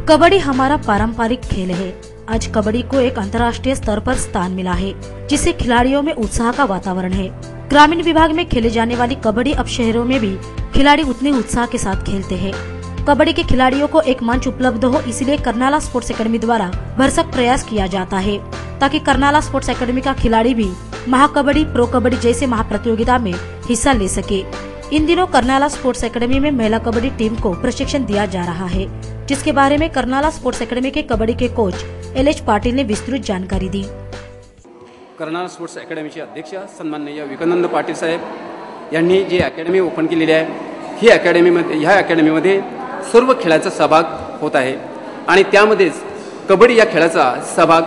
कबड्डी हमारा पारंपरिक खेल है। आज कबड्डी को एक अंतर्राष्ट्रीय स्तर पर स्थान मिला है, जिससे खिलाड़ियों में उत्साह का वातावरण है। ग्रामीण विभाग में खेले जाने वाली कबड्डी अब शहरों में भी खिलाड़ी उतने उत्साह के साथ खेलते हैं। कबड्डी के खिलाड़ियों को एक मंच उपलब्ध हो, इसलिए कर्नाला स्पोर्ट्स एकेडमी द्वारा भरसक प्रयास किया जाता है, ताकि कर्नाला स्पोर्ट्स एकेडमी का खिलाड़ी भी महाकबड्डी, प्रो कबड्डी जैसे महाप्रतियोगिता में हिस्सा ले सके। इन दिनों कर्नाला स्पोर्ट्स एकेडमी में महिला कबड्डी टीम को प्रशिक्षण दिया जा रहा है, जिसके बारे में कर्नाला स्पोर्ट्स एकेडमी के कबड्डी के कोच LH पाटील ने विस्तृत जानकारी दी। कर्नाला स्पोर्ट्स एकेडमीचे अध्यक्ष सन्माननीय विवेकानंद पाटील साहेब यांनी जी अकॅडमी ओपन केलेली आहे, ही ह्या अकॅडमीमध्ये सर्व खेळाचा सहभाग होत आहे आणि त्यामध्येच कबड्डी या खेळाचा सहभाग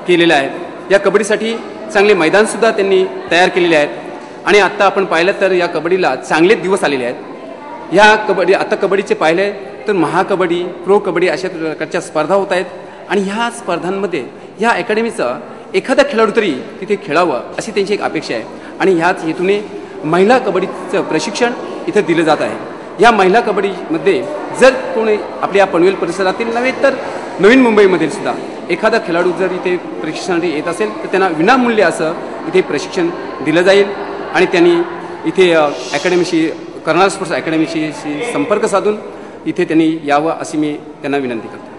केलेला आहे। या कबड्डीसाठी चांगले मैदान सुद्धा त्यांनी तयार केलेले आहेत आणि आता आपण पाहिलं तर या कबड्डीला चांगले दिवस आलेले आहेत। या कबड्डीचे पाहिले तर महाकबड्डी, प्रो कबड्डी अशा प्रकारच्या स्पर्धा होत आहेत आणि ह्या स्पर्धांमध्ये या अकॅडमीचा एखादा खेळाडू तरी तिथे खेळावं अशी त्यांची एक अपेक्षा आहे आणि ह्याच हेतूने महिला कबड्डीचं प्रशिक्षण इथे दिलं जात आहे। या महिला कबड्डीमध्ये जर कोणी आपल्या पनवेल परिसरातील नव्हे तर नवीन मुंबईमधील सुद्धा एखादा खेळाडू जर इथे प्रशिक्षणासाठी येत असेल तर त्यांना विनामूल्य असं इथे प्रशिक्षण दिलं जाईल आणि त्यांनी इथे अकॅडमीशी, कर्नाला स्पोर्ट्स अकॅडमीशी संपर्क साधून इथे त्यांनी यावं अशी मी त्यांना विनंती करतो।